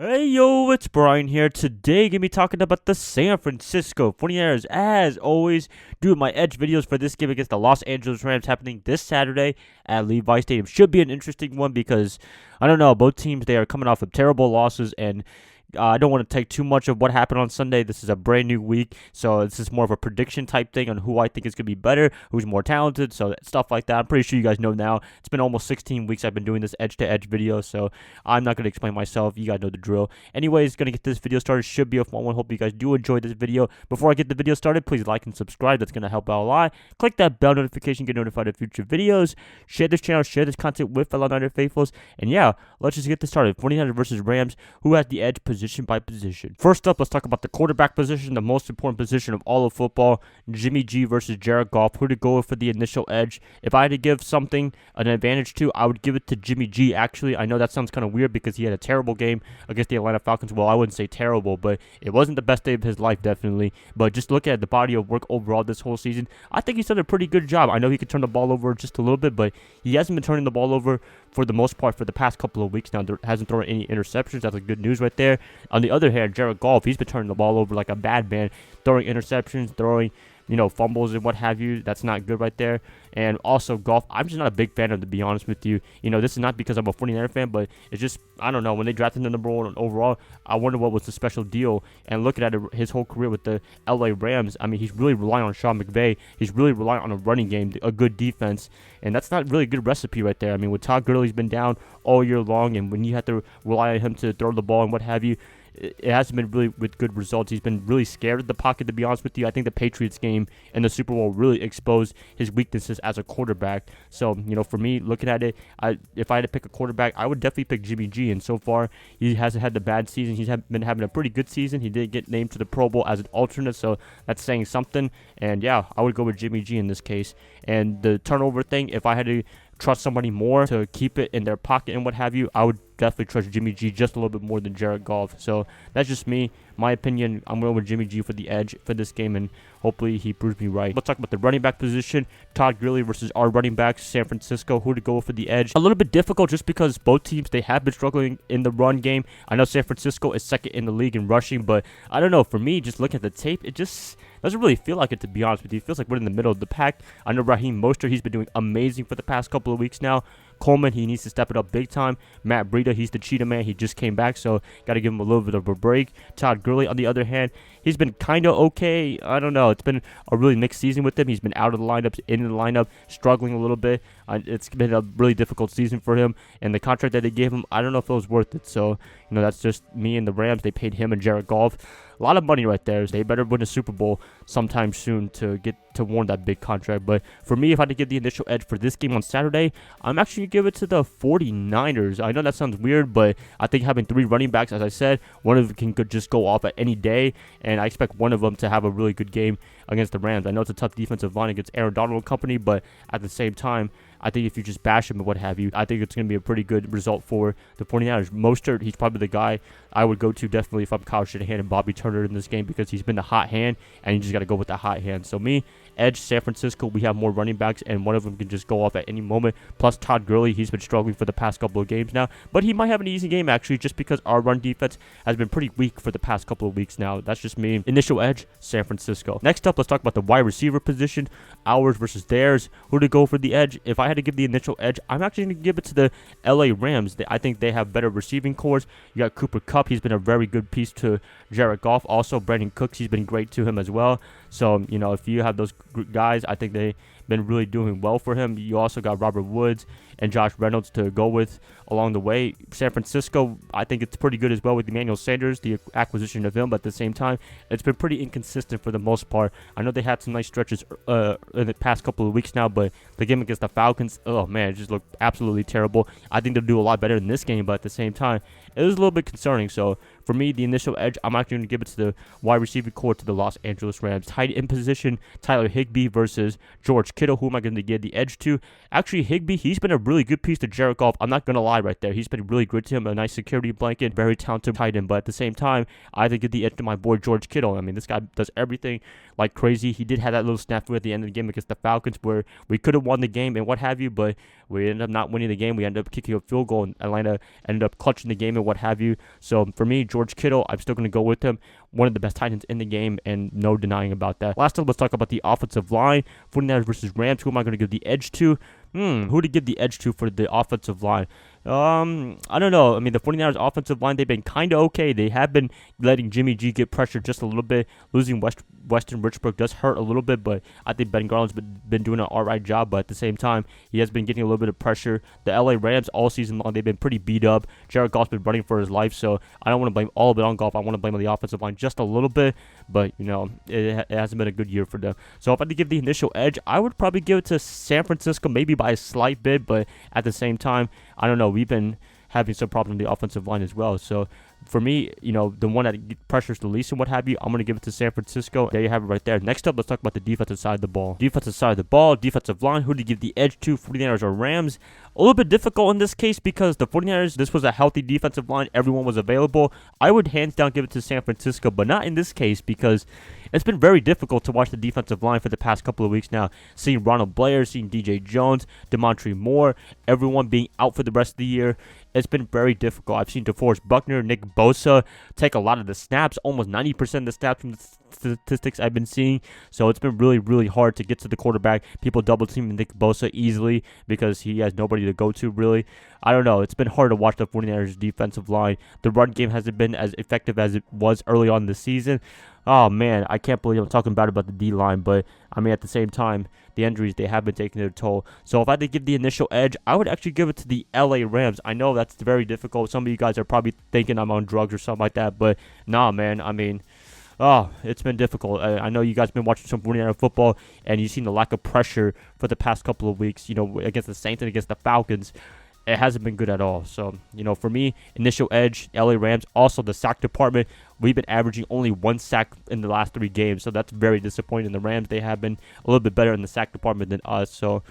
Hey yo, it's Brian here. Today, gonna be talking about the San Francisco 49ers. As always, doing my edge videos for this game against the Los Angeles Rams happening this Saturday at Levi Stadium. Should be an interesting one because, I don't know, both teams, they are coming off of terrible losses, and I don't want to take too much of what happened on Sunday. This is a brand new week, so this is more of a prediction type thing on who I think is going to be better, who's more talented, so stuff like that. I'm pretty sure you guys know now. It's been almost 16 weeks I've been doing this edge-to-edge video, so I'm not going to explain myself. You guys know the drill. Anyways, going to get this video started. Should be a fun one. Hope you guys do enjoy this video. Before I get the video started, please like and subscribe. That's going to help out a lot. Click that bell notification, get notified of future videos. Share this channel, share this content with fellow Niner faithfuls. And yeah, let's just get this started. 49ers versus Rams. Who has the edge position by position? First up, let's talk about the quarterback position, the most important position of all of football. Jimmy G versus Jared Goff. Who to go for the initial edge? If I had to give something an advantage to, I would give it to Jimmy G. Actually, I know that sounds kind of weird because he had a terrible game against the Atlanta Falcons. Well, I wouldn't say terrible, but it wasn't the best day of his life, definitely. But just look at the body of work overall this whole season. I think he's done a pretty good job. I know he could turn the ball over just a little bit, but he hasn't been turning the ball over for the most part for the past couple of weeks now. There hasn't thrown any interceptions. That's good news right there. On the other hand, Jared Goff, he's been turning the ball over like a bad man, throwing interceptions, throwing fumbles and what have you. That's not good right there. And also, Goff, I'm just not a big fan of, to be honest with you. This is not because I'm a 49er fan, but it's just, I don't know, when they drafted him number one overall, I wonder what was the special deal. And looking at his whole career with the LA Rams, I mean, he's really relying on Sean McVay. He's really relying on a running game, a good defense, and that's not really a good recipe right there. I mean, with Todd Gurley's been down all year long, and when you have to rely on him to throw the ball and what have you, it hasn't been really with good results. He's been really scared of the pocket, to be honest with you. I think the Patriots game and the Super Bowl really exposed his weaknesses as a quarterback. So, for me, looking at it, if I had to pick a quarterback, I would definitely pick Jimmy G. And so far, he hasn't had the bad season. He's been having a pretty good season. He did get named to the Pro Bowl as an alternate, so that's saying something. And yeah, I would go with Jimmy G in this case. And the turnover thing, if I had to trust somebody more to keep it in their pocket and what have you, I would definitely trust Jimmy G just a little bit more than Jared Goff. So that's just me. My opinion, I'm going with Jimmy G for the edge for this game, and hopefully he proves me right. Let's talk about the running back position. Todd Gurley versus our running backs, San Francisco. Who to go for the edge? A little bit difficult just because both teams, they have been struggling in the run game. I know San Francisco is second in the league in rushing, but I don't know. For me, just looking at the tape, it just doesn't really feel like it, to be honest with you. It feels like we're in the middle of the pack. I know Raheem Mostert, he's been doing amazing for the past couple of weeks now. Coleman, he needs to step it up big time. Matt Breida, he's the cheetah man. He just came back, so got to give him a little bit of a break. Todd Gurley, on the other hand, he's been kind of okay. I don't know. It's been a really mixed season with him. He's been out of the lineup, in the lineup, struggling a little bit. It's been a really difficult season for him, and the contract that they gave him, I don't know if it was worth it. So, that's just me and the Rams. They paid him and Jared Goff a lot of money right there. They better win a Super Bowl sometime soon to get to warrant that big contract. But for me, if I had to give the initial edge for this game on Saturday, I'm actually going to give it to the 49ers. I know that sounds weird, but I think having three running backs, as I said, one of them can just go off at any day, and I expect one of them to have a really good game against the Rams. I know it's a tough defensive line against Aaron Donald and company, but at the same time, I think if you just bash him and what have you, I think it's going to be a pretty good result for the 49ers. Mostert, he's probably the guy I would go to definitely if I'm Kyle Shanahan and Bobby Turner in this game because he's been the hot hand, and you just got to go with the hot hand. So me, edge, San Francisco, we have more running backs, and one of them can just go off at any moment. Plus Todd Gurley, he's been struggling for the past couple of games now, but he might have an easy game actually just because our run defense has been pretty weak for the past couple of weeks now. That's just me. Initial edge, San Francisco. Next up, let's talk about the wide receiver position. Ours versus theirs. Who to go for the edge? If I had to give the initial edge, I'm actually going to give it to the LA Rams. I think they have better receiving cores. You got Cooper Kupp. He's been a very good piece to Jared Goff. Also, Brandon Cooks, he's been great to him as well. So, if you have those guys, I think they've been really doing well for him. You also got Robert Woods and Josh Reynolds to go with along the way. San Francisco, I think it's pretty good as well with Emmanuel Sanders, the acquisition of him, but at the same time, it's been pretty inconsistent for the most part. I know they had some nice stretches in the past couple of weeks now, but the game against the Falcons, oh man, it just looked absolutely terrible. I think they'll do a lot better in this game, but at the same time, it was a little bit concerning. So for me, the initial edge, I'm actually going to give it to the wide receiver core to the Los Angeles Rams. Tight end position, Tyler Higbee versus George Kittle. Who am I going to give the edge to? Actually, Higbee, he's been a really good piece to Jared Goff. I'm not going to lie right there. He's been really good to him, a nice security blanket, very talented tight end. But at the same time, I think give the edge to my boy George Kittle. I mean, this guy does everything like crazy. He did have that little snafu at the end of the game against the Falcons where we could have won the game and what have you, but We ended up not winning the game. We ended up kicking a field goal, and Atlanta ended up clutching the game and what have you. So for me, George Kittle, I'm still going to go with him. One of the best tight ends in the game, and no denying about that. Last up, let's talk about the offensive line. 49ers versus Rams. Who am I going to give the edge to? Who to give the edge to for the offensive line? I don't know. I mean, the 49ers offensive line, they've been kind of okay. They have been letting Jimmy G get pressure just a little bit. Losing Weston Richburg does hurt a little bit, but I think Ben Garland's been doing an alright job. But at the same time, he has been getting a little bit of pressure. The LA Rams all season long, they've been pretty beat up. Jared Goff's been running for his life, so I don't want to blame all of it on Goff. I want to blame on the offensive line just a little bit, but it hasn't been a good year for them. So if I had to give the initial edge, I would probably give it to San Francisco, maybe by a slight bit, but at the same time, I don't know. We've been having some problems with the offensive line as well. So for me, the one that pressures the least and what have you, I'm going to give it to San Francisco. There you have it right there. Next up, let's talk about the defensive side of the ball. Defensive side of the ball, defensive line. Who to give the edge to, 49ers or Rams? A little bit difficult in this case because the 49ers, this was a healthy defensive line. Everyone was available. I would hands down give it to San Francisco, but not in this case because it's been very difficult to watch the defensive line for the past couple of weeks now. Seeing Ronald Blair, seeing DJ Jones, Demontre Moore, everyone being out for the rest of the year. It's been very difficult. I've seen DeForest Buckner, Nick Bosa take a lot of the snaps, almost 90% of the snaps from the statistics I've been seeing. So it's been really, really hard to get to the quarterback. People double team Nick Bosa easily because he has nobody to go to, really. I don't know. It's been hard to watch the 49ers defensive line. The run game hasn't been as effective as it was early on in the season. Oh, man, I can't believe I'm talking bad about the D-line, but, I mean, at the same time, the injuries, they have been taking their toll. So if I had to give the initial edge, I would actually give it to the LA Rams. I know that's very difficult. Some of you guys are probably thinking I'm on drugs or something like that, but nah, man, I mean, it's been difficult. I know you guys have been watching some 49er football, and you've seen the lack of pressure for the past couple of weeks, against the Saints and against the Falcons. It hasn't been good at all. So, for me, initial edge, LA Rams. Also, the sack department, we've been averaging only 1 sack in the last 3 games. So, that's very disappointing. The Rams, they have been a little bit better in the sack department than us. So,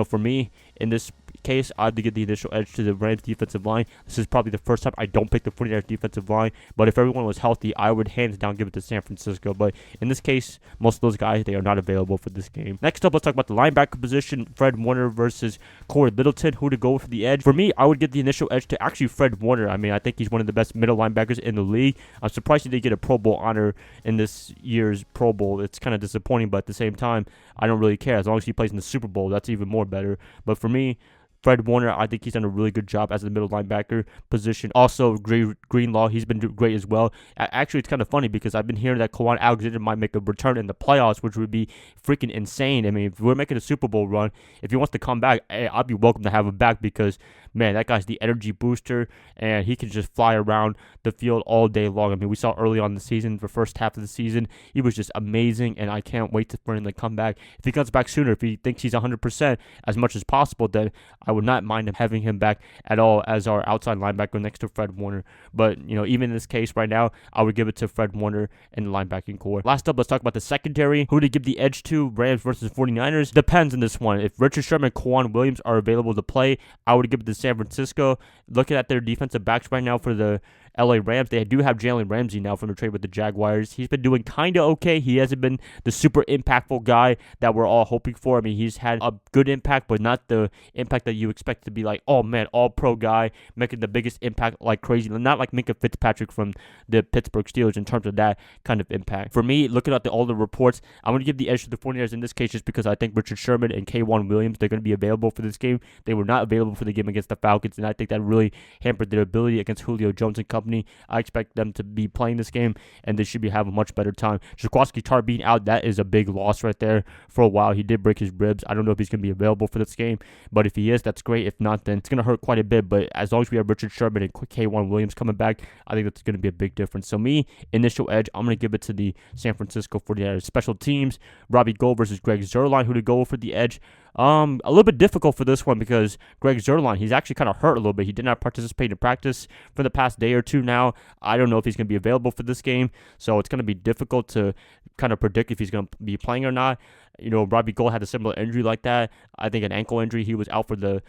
for me, in this case, I have to give the initial edge to the Rams defensive line. This is probably the first time I don't pick the 49ers defensive line. But if everyone was healthy, I would hands down give it to San Francisco. But in this case, most of those guys, they are not available for this game. Next up, let's talk about the linebacker position. Fred Warner versus Corey Littleton. Who to go for the edge? For me, I would give the initial edge to actually Fred Warner. I mean, I think he's one of the best middle linebackers in the league. I'm surprised he didn't get a Pro Bowl honor in this year's Pro Bowl. It's kind of disappointing, but at the same time, I don't really care. As long as he plays in the Super Bowl, that's even more better. But for me, Fred Warner, I think he's done a really good job as the middle linebacker position. Also, Greenlaw, he's been doing great as well. Actually, it's kind of funny because I've been hearing that Kawhi Alexander might make a return in the playoffs, which would be freaking insane. I mean, if we're making a Super Bowl run, if he wants to come back, I'd be welcome to have him back because, man, that guy's the energy booster, and he can just fly around the field all day long. I mean, we saw early on in the season, the first half of the season, he was just amazing, and I can't wait for him to come back. If he comes back sooner, if he thinks he's 100% as much as possible, then I would not mind him having him back at all as our outside linebacker next to Fred Warner. But, even in this case right now, I would give it to Fred Warner and the linebacking core. Last up, let's talk about the secondary. Who to give the edge to, Rams versus 49ers? Depends on this one. If Richard Sherman and Kwan Williams are available to play, I would give it to San Francisco. Looking at their defensive backs right now for the LA Rams, they do have Jalen Ramsey now from the trade with the Jaguars. He's been doing kind of okay. He hasn't been the super impactful guy that we're all hoping for. I mean, he's had a good impact, but not the impact that you expect to be like, oh man, all-pro guy, making the biggest impact like crazy. Not like Minka Fitzpatrick from the Pittsburgh Steelers in terms of that kind of impact. For me, looking at all the reports, I'm going to give the edge to the 49ers in this case just because I think Richard Sherman and Kwan Williams, they're going to be available for this game. They were not available for the game against the Falcons, and I think that really hampered their ability against Julio Jones and company. I expect them to be playing this game, and they should be having a much better time. Jaquiski Tartt being out, that is a big loss right there for a while. He did break his ribs. I don't know if he's going to be available for this game, but if he is, that's great. If not, then it's going to hurt quite a bit, but as long as we have Richard Sherman and Kwan Williams coming back, I think that's going to be a big difference. So me, initial edge, I'm going to give it to the San Francisco 49ers. Special teams, Robbie Gould versus Greg Zuerlein. Who to go for the edge? A little bit difficult for this one because Greg Zuerlein, he's actually kind of hurt a little bit. He did not participate in practice for the past day or two now. I don't know if he's going to be available for this game, so it's going to be difficult to kind of predict if he's going to be playing or not. Robbie Gould had a similar injury like that. I think an ankle injury. He was out for the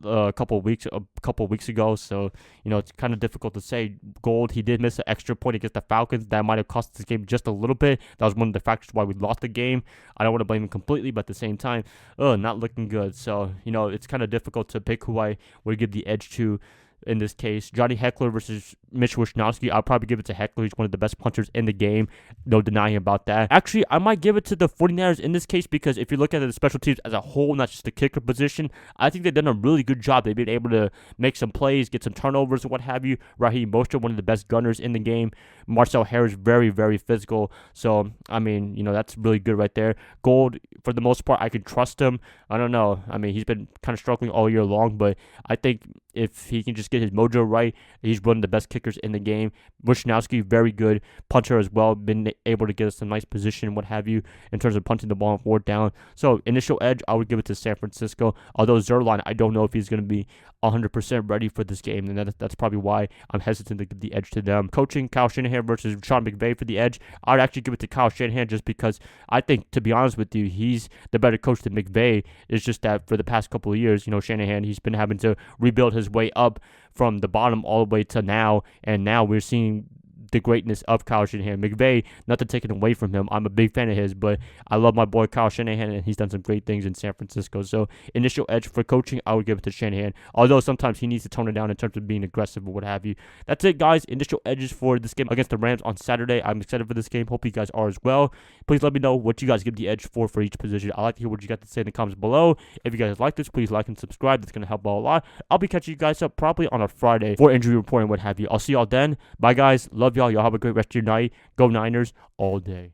a couple of weeks ago. So it's kind of difficult to say. Gould, he did miss an extra point against the Falcons. That might have cost this game just a little bit. That was one of the factors why we lost the game. I don't want to blame him completely, but at the same time, not looking good. So it's kind of difficult to pick who I would give the edge to. In this case, Johnny Heckler versus Mitch Wishnowsky, I'll probably give it to Heckler. He's one of the best punchers in the game. No denying about that. Actually, I might give it to the 49ers in this case because if you look at the special teams as a whole, not just the kicker position, I think they've done a really good job. They've been able to make some plays, get some turnovers, and what have you. Raheem Mostert, one of the best gunners in the game. Marcel Harris, very, very physical. So, that's really good right there. Gould, for the most part, I can trust him. I don't know. He's been kind of struggling all year long, but I think if he can just get his mojo right, he's one of the best kickers in the game. Wishnowsky, very good puncher as well, been able to get us some nice position, what have you, in terms of punching the ball on fourth down. So initial edge, I would give it to San Francisco. Although Zerline, I don't know if he's going to be 100% ready for this game, and that's probably why I'm hesitant to give the edge to them. Coaching, Kyle Shanahan versus Sean McVay for the edge. I would actually give it to Kyle Shanahan just because I think, to be honest with you, he's the better coach than McVay. It's just that for the past couple of years, Shanahan, he's been having to rebuild his way up from the bottom all the way to now, and now we're seeing the greatness of Kyle Shanahan. McVay, not to take it away from him, I'm a big fan of his, but I love my boy Kyle Shanahan, and he's done some great things in San Francisco. So initial edge for coaching, I would give it to Shanahan, although sometimes he needs to tone it down in terms of being aggressive or what have you. That's it, guys. Initial edges for this game against the Rams on Saturday. I'm excited for this game. Hope you guys are as well. Please let me know what you guys give the edge for each position. I like to hear what you got to say in the comments below. If you guys like this, please like and subscribe. That's going to help out a lot. I'll be catching you guys up probably on a Friday for injury report and what have you. I'll see y'all then. Bye, guys. Love y'all. Y'all have a great rest of your night. Go Niners all day.